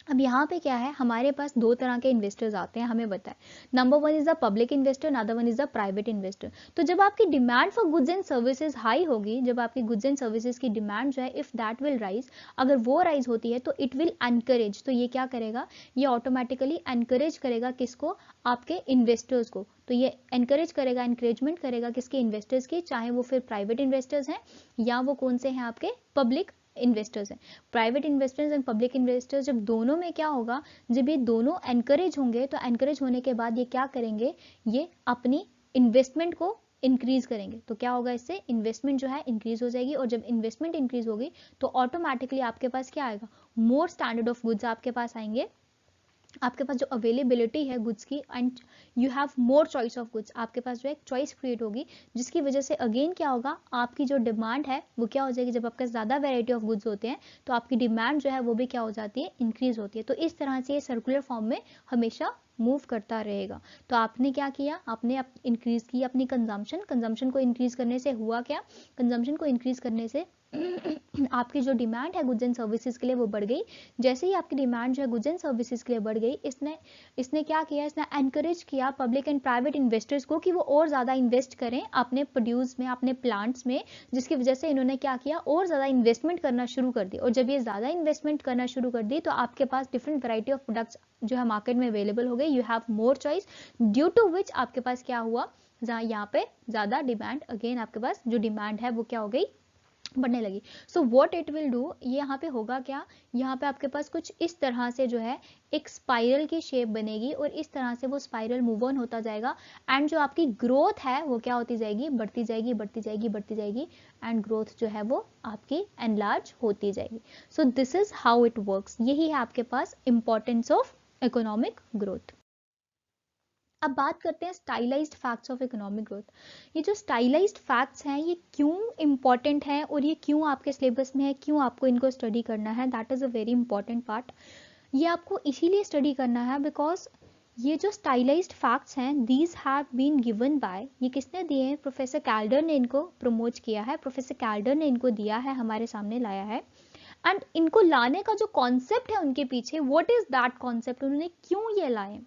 A: अब यहाँ पे क्या है, हमारे पास दो तरह के इन्वेस्टर्स आते हैं, हमें बताएं। Number one is the public investor, another one is the private investor. तो जब आपकी demand for goods and services high होगी, जब आपकी गुड्स एंड सर्विसेज की डिमांड जो है इफ दैट विल राइज, अगर वो राइज होती है तो इट विल एनकरेज, तो ये क्या करेगा, ये ऑटोमेटिकली एनकरेज करेगा किसको, आपके इन्वेस्टर्स को। तो ये एनकरेज करेगा, एनकरेजमेंट करेगा किसके, इन्वेस्टर्स की, चाहे वो फिर प्राइवेट इन्वेस्टर्स हैं या वो कौन से हैं, आपके पब्लिक इन्वेस्टर्स हैं। Private investors and public investors, जब दोनों में क्या होगा, जब ये दोनों एनकरेज होंगे, तो एनकरेज होने के बाद ये क्या करेंगे, ये अपनी इन्वेस्टमेंट को इंक्रीज करेंगे। तो क्या होगा, इससे इन्वेस्टमेंट जो है इंक्रीज हो जाएगी। और जब इन्वेस्टमेंट इंक्रीज होगी तो ऑटोमेटिकली आपके पास क्या आएगा, मोर स्टैंडर्ड ऑफ गुड्स आपके पास आएंगे, आपके पास जो अवेलेबिलिटी है गुड्स की, and you have more choice of goods, आपके पास जो है चॉइस क्रिएट होगी, जिसकी वजह से अगेन क्या होगा, आपकी जो डिमांड है वो क्या हो जाएगी, जब आपके ज़्यादा वेराइटी ऑफ गुड्स होते हैं तो आपकी डिमांड जो है वो भी क्या हो जाती है, इंक्रीज होती है। तो इस तरह से ये सर्कुलर फॉर्म में हमेशा मूव करता रहेगा। तो आपने क्या किया, आपने इंक्रीज की अपनी कंजम्पशन, कंजम्पशन को इंक्रीज करने से हुआ क्या, कंजम्पशन को इंक्रीज करने से आपकी जो डिमांड है गुड्स एंड सर्विसेज के लिए वो बढ़ गई। जैसे ही आपकी डिमांड जो है गुड्स एंड सर्विसेज के लिए बढ़ गई, इसने क्या किया, इसने एनकरेज किया पब्लिक एंड प्राइवेट इन्वेस्टर्स को कि वो और ज़्यादा इन्वेस्ट करें अपने प्रोड्यूस में, अपने प्लांट्स में, जिसकी वजह से इन्होंने क्या किया, और ज़्यादा इन्वेस्टमेंट करना शुरू कर दी। और जब ये ज़्यादा इन्वेस्टमेंट करना शुरू कर दी तो आपके पास डिफरेंट वैरायटी ऑफ प्रोडक्ट्स जो है मार्केट में अवेलेबल हो गए। You have more choice, due to which आपके पास क्या हुआ, जहाँ यहाँ पे ज़्यादा डिमांड, अगेन आपके पास जो डिमांड है वो क्या हो गई, बढ़ने लगी। So what it will do, ये यहाँ पे होगा क्या, यहाँ पे आपके पास कुछ इस तरह से जो है एक स्पाइरल की शेप बनेगी और इस तरह से वो स्पाइरल मूव ऑन होता जाएगा एंड जो आपकी ग्रोथ है वो क्या होती जाएगी, बढ़ती जाएगी, बढ़ती जाएगी, बढ़ती जाएगी एंड ग्रोथ जो है वो आपकी एनलार्ज होती जाएगी। So this is how it works. यही है आपके पास इंपॉर्टेंस ऑफ इकोनॉमिक ग्रोथ। अब बात करते हैं stylised facts of economic growth. ये जो स्टाइलाइज्ड फैक्ट्स हैं ये क्यों इंपॉर्टेंट हैं और ये क्यों आपके सिलेबस में है, क्यों आपको इनको स्टडी करना है, that is a very important part. ये आपको इसीलिए स्टडी करना है बिकॉज ये जो स्टाइलाइज्ड फैक्ट्स हैं these have been given by, ये किसने दिए हैं, प्रोफेसर कैल्डर ने इनको प्रमोट किया है, प्रोफेसर कैल्डर ने इनको दिया है, हमारे सामने लाया है। एंड इनको लाने का जो कॉन्सेप्ट है उनके पीछे, व्हाट इज दैट कॉन्सेप्ट, उन्होंने क्यों ये लाए,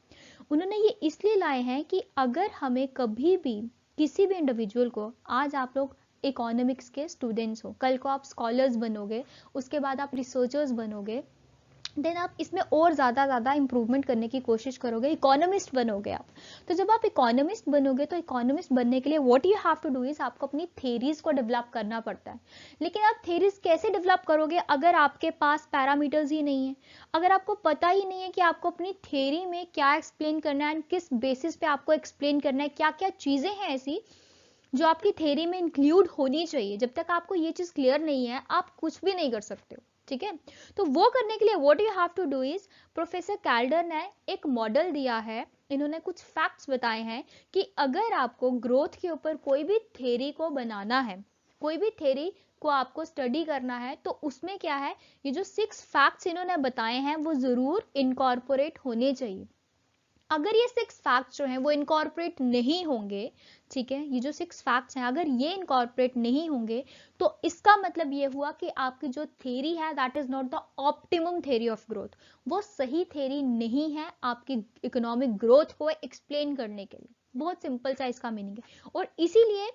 A: उन्होंने ये इसलिए लाए हैं कि अगर हमें कभी भी किसी भी इंडिविजुअल को, आज आप लोग इकोनॉमिक्स के स्टूडेंट्स हो, कल को आप स्कॉलर्स बनोगे, उसके बाद आप रिसर्चर्स बनोगे, देन आप इसमें और ज़्यादा इंप्रूवमेंट करने की कोशिश करोगे, इकोनॉमिस्ट बनोगे आप। तो जब आप इकोनॉमिस्ट बनोगे तो इकोनॉमिस्ट बनने के लिए what you have to do is, आपको अपनी थेरीज को डेवलप करना पड़ता है। लेकिन आप थेरीज कैसे डेवलप करोगे अगर आपके पास पैरामीटर्स ही नहीं है, अगर आपको पता ही नहीं है कि आपको अपनी थेरी में क्या एक्सप्लेन करना है एंड किस बेसिस पे आपको एक्सप्लेन करना है, क्या क्या चीज़ें हैं ऐसी जो आपकी थेरी में इंक्लूड होनी चाहिए। जब तक आपको ये चीज़ क्लियर नहीं है आप कुछ भी नहीं कर सकते हो, ठीक है। तो वो करने के लिए what you have to do is, professor Kaldor ने एक मॉडल दिया है, इन्होंने कुछ फैक्ट्स बताए हैं कि अगर आपको ग्रोथ के ऊपर कोई भी थेरी को बनाना है, कोई भी थेरी को आपको स्टडी करना है, तो उसमें क्या है, ये जो 6 फैक्ट्स इन्होंने बताए हैं वो जरूर इनकॉर्पोरेट होने चाहिए। अगर ये 6 फैक्ट्स जो हैं वो इनकॉर्पोरेट नहीं होंगे, ठीक है, ये जो 6 फैक्ट्स हैं अगर ये इनकॉर्पोरेट नहीं होंगे तो इसका मतलब ये हुआ कि आपकी जो थ्योरी है that is not the optimum theory of growth, वो सही थ्योरी नहीं है आपकी इकोनॉमिक ग्रोथ को एक्सप्लेन करने के लिए। बहुत सिंपल सा इसका मीनिंग है। और इसीलिए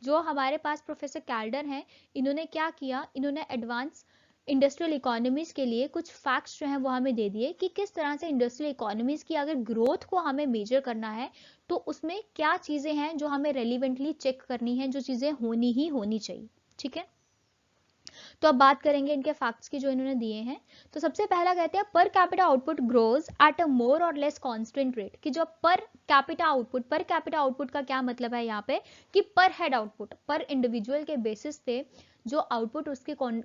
A: जो हमारे पास प्रोफेसर कैल्डर हैं, इन्होंने क्या किया, इन्होंने एडवांस इंडस्ट्रियल इकोनॉमीज के लिए कुछ फैक्ट्स जो हैं वो हमें दे दिए कि किस तरह से इंडस्ट्रियल इकोनॉमीज की अगर ग्रोथ को हमें मेजर करना है तो उसमें क्या चीजें हैं जो हमें रेलिवेंटली चेक करनी है, जो चीजें होनी ही होनी चाहिए, ठीक है। तो अब बात करेंगे इनके फैक्ट्स की जो इन्होंने दिए हैं। तो सबसे पहला कहते हैं per capita output grows at a more और लेस कांस्टेंट रेट, कि जो पर कैपिटा आउटपुट का क्या मतलब है यहाँ पे कि पर हेड आउटपुट, पर इंडिविजुअल के बेसिस पे जो आउटपुट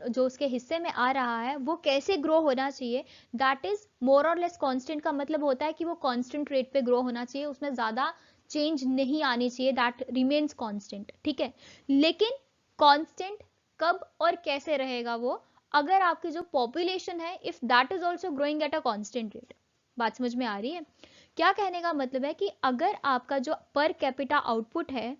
A: जो उसके हिस्से में आ रहा है वो कैसे ग्रो होना चाहिए, दैट इज मोर और लेस कांस्टेंट का मतलब होता है कि वो कांस्टेंट रेट पे ग्रो होना चाहिए, उसमें ज्यादा चेंज नहीं आनी चाहिए, दैट रिमेन्स कांस्टेंट, ठीक है। लेकिन कांस्टेंट कब और कैसे रहेगा वो, अगर आपकी जो पॉपुलेशन है if that is also growing at a constant rate. बात समझ में आ रही है, क्या कहने का मतलब है कि अगर आपका जो पर कैपिटा आउटपुट है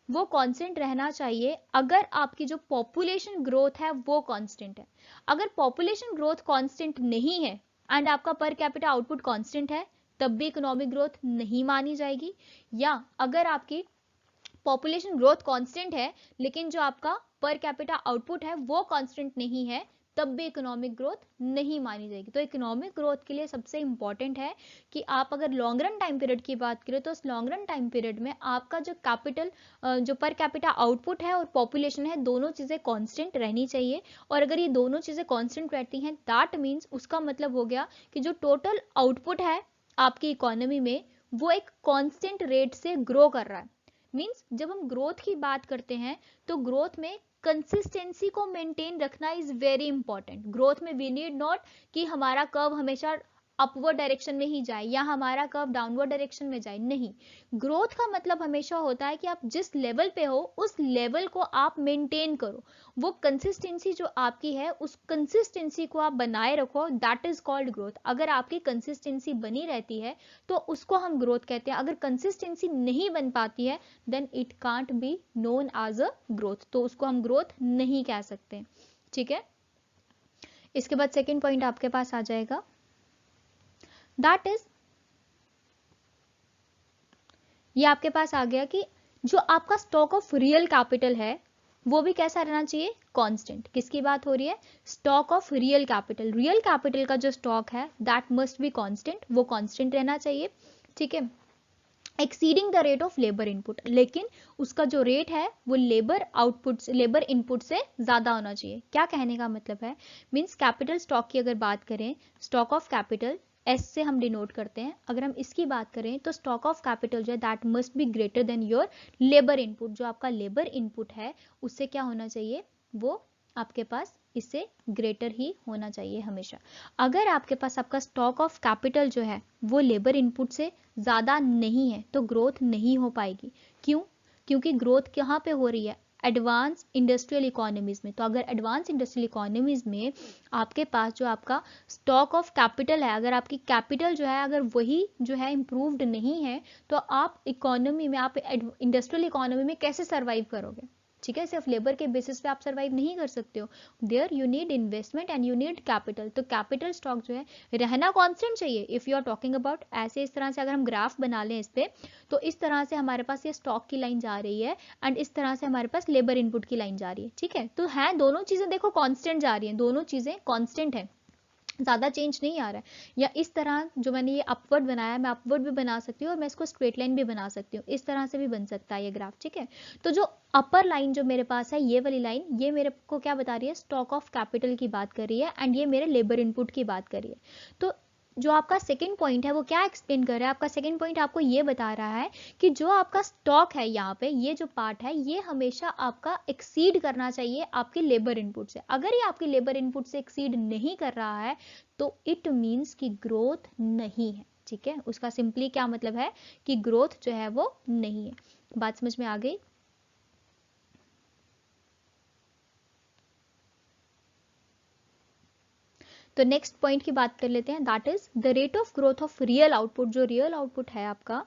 A: वो कांस्टेंट रहना चाहिए अगर आपकी जो पॉपुलेशन ग्रोथ है वो कांस्टेंट है। अगर पॉपुलेशन ग्रोथ कांस्टेंट नहीं है एंड आपका पर कैपिटा आउटपुट कांस्टेंट है तब भी इकोनॉमिक ग्रोथ नहीं मानी जाएगी। या अगर आपकी पॉपुलेशन ग्रोथ कांस्टेंट है लेकिन जो आपका पर कैपिटा आउटपुट है वो कांस्टेंट नहीं है तब भी इकोनॉमिक ग्रोथ नहीं मानी जाएगी। तो इकोनॉमिक ग्रोथ के लिए सबसे इंपॉर्टेंट है कि आप अगर लॉन्ग रन टाइम पीरियड की बात करें तो उस लॉन्ग रन टाइम पीरियड में आपका जो कैपिटल जो पर कैपिटा आउटपुट है और पॉपुलेशन है दोनों चीज़ें कांस्टेंट रहनी चाहिए। और अगर ये दोनों चीज़ें कांस्टेंट रहती हैं दैट मीन्स उसका मतलब हो गया कि जो टोटल आउटपुट है आपकी इकोनॉमी में वो एक कांस्टेंट रेट से ग्रो कर रहा है। मीन्स जब हम ग्रोथ की बात करते हैं तो ग्रोथ में कंसिस्टेंसी को मेंटेन रखना इज वेरी इंपॉर्टेंट। ग्रोथ में वी नीड नॉट कि हमारा कर्व हमेशा अपवर्ड डायरेक्शन में ही जाए या हमारा कर्व डाउनवर्ड डायरेक्शन में जाए, नहीं। ग्रोथ का मतलब हमेशा होता है कि आप जिस लेवल पे हो उस लेवल को आप मेंटेन करो, वो कंसिस्टेंसी जो आपकी है उस कंसिस्टेंसी को आप बनाए रखो, दैट इज कॉल्ड ग्रोथ। अगर आपकी कंसिस्टेंसी बनी रहती है तो उसको हम ग्रोथ कहते हैं। अगर कंसिस्टेंसी नहीं बन पाती है then it can't be known as a growth, तो उसको हम ग्रोथ नहीं कह सकते, ठीक है। इसके बाद सेकेंड पॉइंट आपके पास आ जाएगा, दैट इज, ये आपके पास आ गया कि जो आपका स्टॉक ऑफ रियल कैपिटल है वो भी कैसा रहना चाहिए, कांस्टेंट। किसकी बात हो रही है, stock of real capital. Real capital का जो स्टॉक है दैट मस्ट बी कांस्टेंट, वो कांस्टेंट रहना चाहिए, ठीक है। Exceeding the rate of labour input, लेकिन उसका जो रेट है वो लेबर आउटपुट, लेबर इनपुट से ज्यादा होना चाहिए। क्या कहने का मतलब है, मींस कैपिटल स्टॉक की अगर बात करें, स्टॉक ऑफ कैपिटल एस से हम डिनोट करते हैं, अगर हम इसकी बात करें तो स्टॉक ऑफ कैपिटल जो है that must be greater than your labour input. जो आपका लेबर इनपुट है उससे क्या होना चाहिए, वो आपके पास इससे ग्रेटर ही होना चाहिए हमेशा। अगर आपके पास आपका स्टॉक ऑफ कैपिटल जो है वो लेबर इनपुट से ज़्यादा नहीं है तो ग्रोथ नहीं हो पाएगी। क्यों, क्योंकि ग्रोथ कहाँ पे हो रही है, एडवांस इंडस्ट्रियल इकोनॉमीज में। तो अगर एडवांस इंडस्ट्रियल इकोनॉमीज में आपके पास जो आपका स्टॉक ऑफ कैपिटल है, अगर आपकी कैपिटल जो है अगर वही जो है इम्प्रूव्ड नहीं है तो आप इकोनॉमी में, आप इंडस्ट्रियल इकोनॉमी में कैसे सर्वाइव करोगे, ठीक है। सिर्फ लेबर के बेसिस पे आप सर्वाइव नहीं कर सकते हो, there you need investment and you need capital. तो कैपिटल स्टॉक जो है रहना कांस्टेंट चाहिए if you are talking about, ऐसे इस तरह से अगर हम ग्राफ बना लें इस पे, तो इस तरह से हमारे पास ये स्टॉक की लाइन जा रही है एंड इस तरह से हमारे पास लेबर इनपुट की लाइन जा रही है, ठीक है। तो है दोनों चीजें देखो कांस्टेंट जा रही हैं, दोनों चीजें कांस्टेंट है, ज़्यादा चेंज नहीं आ रहा है। या इस तरह जो मैंने ये अपवर्ड बनाया, मैं अपवर्ड भी बना सकती हूँ और मैं इसको स्ट्रेट लाइन भी बना सकती हूँ, इस तरह से भी बन सकता है ये ग्राफ, ठीक है। तो जो अपर लाइन जो मेरे पास है, ये वाली लाइन, ये मेरे को क्या बता रही है, स्टॉक ऑफ कैपिटल की बात कर रही है एंड ये मेरे लेबर इनपुट की बात कर रही है। तो जो आपका सेकेंड पॉइंट है वो क्या एक्सप्लेन कर रहा है, आपका सेकेंड पॉइंट आपको ये बता रहा है कि जो आपका स्टॉक है यहाँ पे, ये जो पार्ट है ये हमेशा आपका एक्सीड करना चाहिए आपके लेबर इनपुट से। अगर ये आपके लेबर इनपुट से एक्सीड नहीं कर रहा है तो इट मीन्स कि ग्रोथ नहीं है, ठीक है। उसका सिंपली क्या मतलब है कि ग्रोथ जो है वो नहीं है। बात समझ में आ गई। तो नेक्स्ट पॉइंट की बात कर लेते हैं, that is the rate of growth of real output. जो रियल आउटपुट है आपका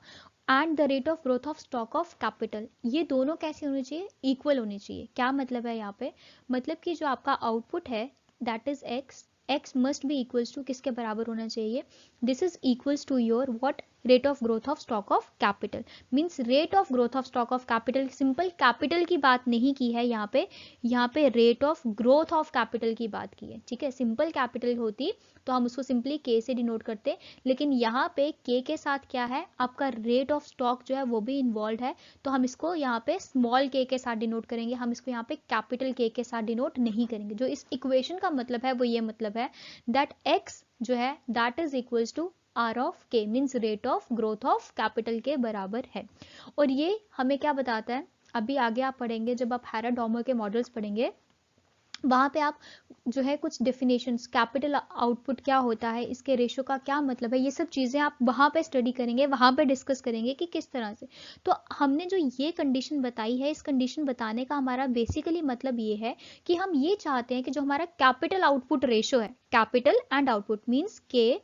A: and the rate of growth of stock of capital, ये दोनों कैसे होनी चाहिए, इक्वल होनी चाहिए। क्या मतलब है यहाँ पे, मतलब कि जो आपका आउटपुट है that is X, X must be equals to किसके बराबर होना चाहिए, this is equals to your what, rate of growth of stock of capital. Means rate of growth of stock of capital, simple capital की बात नहीं की है यहाँ पे rate of growth of capital की बात की है, ठीक है। सिंपल कैपिटल होती तो हम उसको सिंपली के से डिनोट करते, लेकिन यहाँ पे के साथ क्या है, आपका रेट ऑफ स्टॉक जो है वो भी इन्वॉल्व है, तो हम इसको यहाँ पे स्मॉल के साथ डिनोट करेंगे, हम इसको यहाँ पे कैपिटल के साथ डिनोट नहीं करेंगे। जो इस इक्वेशन का मतलब है वो ये मतलब है दैट एक्स जो है that is equals to R of K, means rate of growth of capital के बराबर है। और ये हमें क्या बताता है, अभी आगे आप पढ़ेंगे जब आप हैराडॉमर के मॉडल्स पढ़ेंगे, वहां पे आप जो है कुछ डेफिनेशंस, कैपिटल आउटपुट क्या होता है, इसके रेशो का क्या मतलब है, ये सब चीज़ें आप वहाँ पे स्टडी करेंगे, वहाँ पे डिस्कस करेंगे कि किस तरह से। तो हमने जो ये कंडीशन बताई है, इस कंडीशन बताने का हमारा बेसिकली मतलब ये है कि हम ये चाहते हैं कि जो हमारा कैपिटल आउटपुट रेशो है, कैपिटल एंड आउटपुट मीन्स के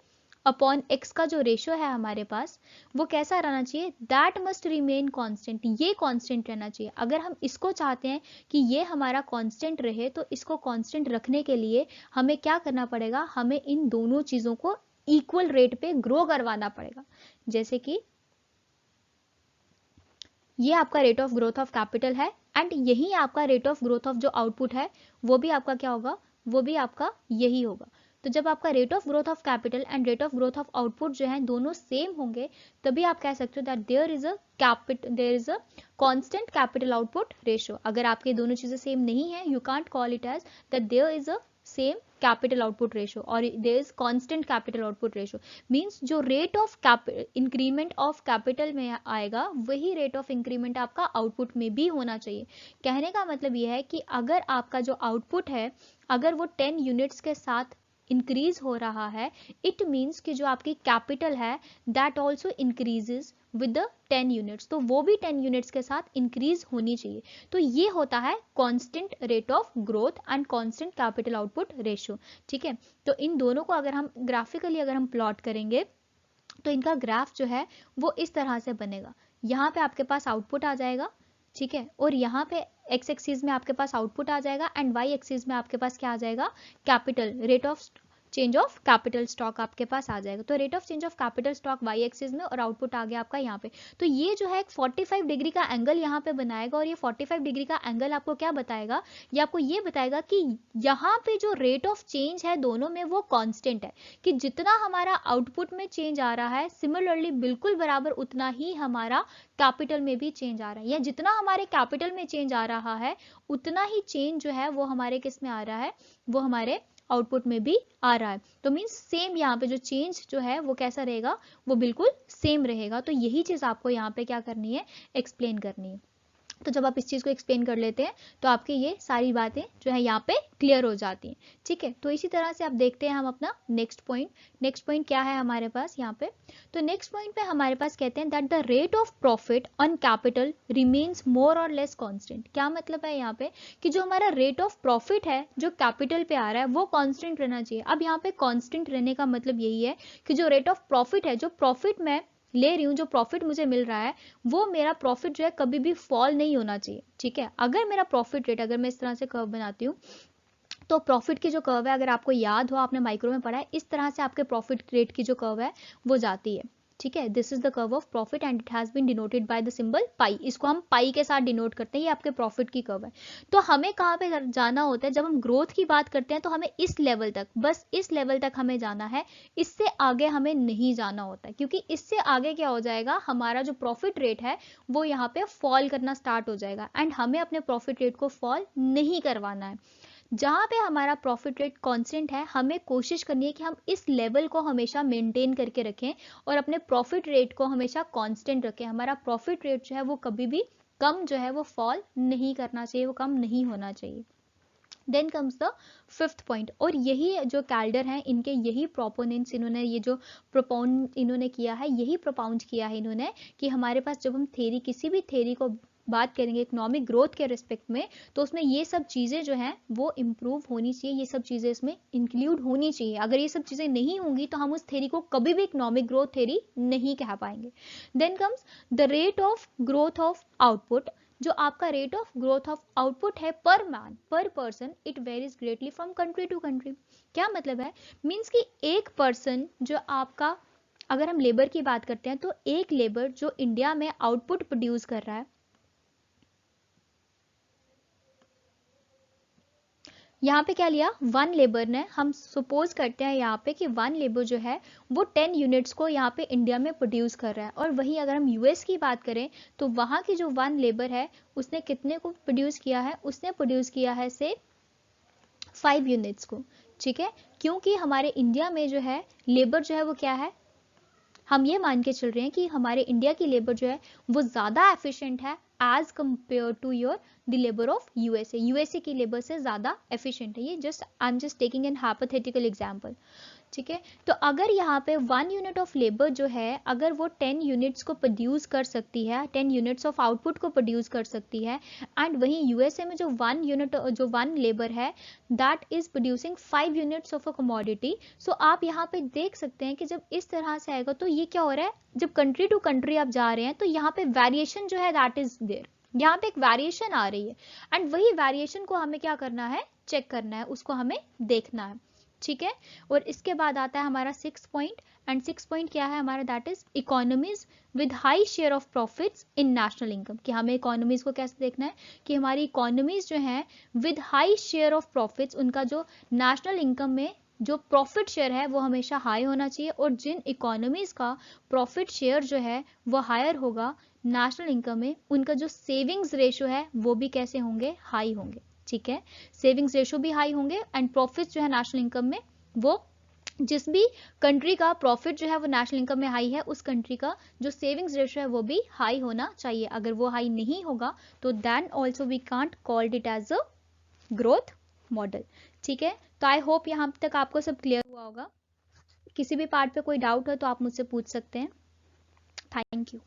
A: अपॉन एक्स का जो रेशो है हमारे पास, वो कैसा रहना चाहिए, दैट मस्ट रिमेन कांस्टेंट, ये कांस्टेंट रहना चाहिए। अगर हम इसको चाहते हैं कि ये हमारा कांस्टेंट रहे तो इसको कांस्टेंट रखने के लिए हमें क्या करना पड़ेगा, हमें इन दोनों चीजों को इक्वल रेट पे ग्रो करवाना पड़ेगा। जैसे कि ये आपका rate of growth of capital है एंड यही आपका रेट ऑफ ग्रोथ ऑफ जो आउटपुट है वो भी आपका क्या होगा, वो भी आपका यही होगा। तो जब आपका rate of growth of capital and rate of growth of output जो है दोनों सेम होंगे तभी आप कह सकते हो that there is a constant capital output ratio. अगर आपके दोनों चीजें सेम नहीं है, you can't call it as that there is a same capital output ratio और there is constant capital output ratio. Means जो rate of increment of capital में आएगा वही रेट ऑफ इंक्रीमेंट आपका आउटपुट में भी होना चाहिए। कहने का मतलब यह है कि अगर आपका जो आउटपुट है अगर वो 10 यूनिट्स के साथ इंक्रीज हो रहा है, इट मीन्स कि जो आपकी कैपिटल है that also increases with the 10 units, तो वो भी 10 यूनिट्स के साथ इंक्रीज होनी चाहिए। तो ये होता है constant rate of growth and constant capital output ratio. ठीक है, तो इन दोनों को अगर हम ग्राफिकली अगर हम प्लॉट करेंगे तो इनका ग्राफ जो है वो इस तरह से बनेगा। यहाँ पे आपके पास आउटपुट आ जाएगा, ठीक है, और यहाँ पे एक्स एक्सिस में आपके पास आउटपुट आ जाएगा एंड वाई एक्सिस में आपके पास क्या आ जाएगा, capital rate of change of capital stock आपके पास आ जाएगा। तो rate of change of capital stock Y axis में और आउटपुट आ गया आपका यहाँ पे। तो ये जो है 45 डिग्री का एंगल यहाँ पे बनाएगा और ये 45 डिग्री का एंगल आपको क्या बताएगा, ये आपको ये बताएगा कि यहाँ पे जो रेट ऑफ चेंज है दोनों में वो कांस्टेंट है, कि जितना हमारा आउटपुट में चेंज आ रहा है सिमिलरली बिल्कुल बराबर उतना ही हमारा कैपिटल में भी चेंज आ रहा है, या जितना हमारे कैपिटल में चेंज आ रहा है उतना ही चेंज जो है वो हमारे किस में आ रहा है, वो हमारे आउटपुट में भी आ रहा है। तो मीन्स सेम यहाँ पे जो चेंज जो है वो कैसा रहेगा, वो बिल्कुल सेम रहेगा। तो यही चीज आपको यहाँ पे क्या करनी है, एक्सप्लेन करनी है। तो जब आप इस चीज को एक्सप्लेन कर लेते हैं तो आपकी ये सारी बातें जो है यहाँ पे क्लियर हो जाती हैं। ठीक है, तो इसी तरह से आप देखते हैं हम अपना नेक्स्ट पॉइंट क्या है हमारे पास यहाँ पे। तो नेक्स्ट पॉइंट पे हमारे पास कहते हैं that the rate of profit on capital remains more और लेस कांस्टेंट। क्या मतलब है यहाँ पे, कि जो हमारा रेट ऑफ प्रॉफिट है जो कैपिटल पे आ रहा है वो कांस्टेंट रहना चाहिए। अब यहाँ पे कांस्टेंट रहने का मतलब यही है कि जो रेट ऑफ प्रॉफिट है, जो प्रॉफिट में ले रही हूँ, जो प्रॉफिट मुझे मिल रहा है, वो मेरा प्रॉफिट जो है कभी भी फॉल नहीं होना चाहिए। ठीक है, अगर मेरा प्रॉफिट रेट, अगर मैं इस तरह से कर्व बनाती हूँ तो प्रॉफिट की जो कर्व है, अगर आपको याद हो आपने माइक्रो में पढ़ा है, इस तरह से आपके प्रॉफिट रेट की जो कर्व है वो जाती है। ठीक है, this is the curve of profit and it has been denoted by the symbol pi. इसको हम पाई के साथ डिनोट करते हैं, ये आपके प्रॉफिट की कर्व है। तो हमें कहाँ पे जाना होता है, जब हम ग्रोथ की बात करते हैं तो हमें इस लेवल तक, बस इस लेवल तक हमें जाना है, इससे आगे हमें नहीं जाना होता है, क्योंकि इससे आगे क्या हो जाएगा, हमारा जो प्रॉफिट रेट है वो यहाँ पे फॉल करना स्टार्ट हो जाएगा एंड हमें अपने प्रॉफिट रेट को फॉल नहीं करवाना है। जहाँ पे हमारा प्रॉफिट रेट कांस्टेंट है, हमें कोशिश करनी है कि हम इस लेवल को हमेशा मेंटेन करके रखें और अपने प्रॉफिट रेट को हमेशा कांस्टेंट रखें। हमारा प्रॉफिट रेट जो है वो कभी भी कम जो है वो फॉल नहीं करना चाहिए, वो कम नहीं होना चाहिए। Then comes the fifth point, और यही जो कैल्डर हैं इनके यही प्रोपोनेंट्स, इन्होंने ये जो प्रोपाउंड इन्होंने किया है, यही प्रोपाउंड किया है इन्होंने, कि हमारे पास जब हम थ्योरी, किसी भी थ्योरी को बात करेंगे इकोनॉमिक ग्रोथ के रिस्पेक्ट में, तो उसमें ये सब चीज़ें जो हैं वो इम्प्रूव होनी चाहिए, ये सब चीज़ें इसमें इंक्लूड होनी चाहिए। अगर ये सब चीज़ें नहीं होंगी तो हम उस थ्योरी को कभी भी इकोनॉमिक ग्रोथ थ्योरी नहीं कह पाएंगे। Then comes the rate of growth of output. जो आपका rate of growth of output है per man, per person, it varies greatly from country to country. क्या मतलब है, मीन्स कि एक पर्सन जो आपका, अगर हम लेबर की बात करते हैं तो एक लेबर जो इंडिया में आउटपुट प्रोड्यूस कर रहा है, यहाँ पे क्या लिया, वन लेबर ने, हम सपोज करते हैं यहाँ पे कि वन लेबर जो है वो 10 यूनिट्स को यहाँ पे इंडिया में प्रोड्यूस कर रहा है। और वहीं अगर हम यूएस की बात करें तो वहाँ की जो वन लेबर है उसने कितने को प्रोड्यूस किया है, उसने प्रोड्यूस किया है से 5 यूनिट्स को। ठीक है, क्योंकि हमारे इंडिया में जो है लेबर जो है वो क्या है, हम ये मान के चल रहे हैं कि हमारे इंडिया की लेबर जो है वो ज़्यादा एफिशिएंट है as compare to your the labour of USA. USA की लेबर से ज़्यादा एफिशिएंट है। ये just I am just taking an hypothetical example. ठीक है, तो अगर यहाँ पे 1 यूनिट ऑफ लेबर जो है, अगर वो 10 यूनिट्स को प्रोड्यूस कर सकती है, 10 यूनिट्स ऑफ आउटपुट को प्रोड्यूस कर सकती है, एंड वहीं यूएसए में जो 1 यूनिट, जो 1 लेबर है that is producing 5 units of a commodity. So आप यहाँ पे देख सकते हैं कि जब इस तरह से आएगा तो ये क्या हो रहा है, जब कंट्री टू कंट्री आप जा रहे हैं तो यहाँ पे वेरिएशन जो है दैट इज देयर, यहाँ पे एक वेरिएशन आ रही है एंड वही वेरिएशन को हमें क्या करना है, चेक करना है, उसको हमें देखना है। ठीक है, और इसके बाद आता है हमारा 6 पॉइंट, एंड 6 पॉइंट क्या है हमारा, that is economies with high share of profits in national income. कि हमें इकोनॉमीज को कैसे देखना है, कि हमारी इकोनॉमीज जो है with high share of profits, उनका जो नेशनल इनकम में जो प्रॉफिट शेयर है वो हमेशा हाई होना चाहिए, और जिन इकोनॉमीज का प्रॉफिट शेयर जो है वो हायर होगा नेशनल इनकम में, उनका जो सेविंग्स रेशियो है वो भी कैसे होंगे, हाई होंगे। ठीक है, सेविंग्स रेशियो भी हाई होंगे एंड प्रॉफिट जो है नेशनल इनकम में, वो जिस भी कंट्री का प्रॉफिट जो है वो नेशनल इनकम में हाई है, उस कंट्री का जो सेविंग्स रेशियो है वो भी हाई होना चाहिए। अगर वो हाई नहीं होगा तो then also we can't called it as a growth model. ठीक है, तो आई होप यहाँ तक आपको सब क्लियर हुआ होगा। किसी भी पार्ट पे कोई डाउट हो तो आप मुझसे पूछ सकते हैं। Thank you.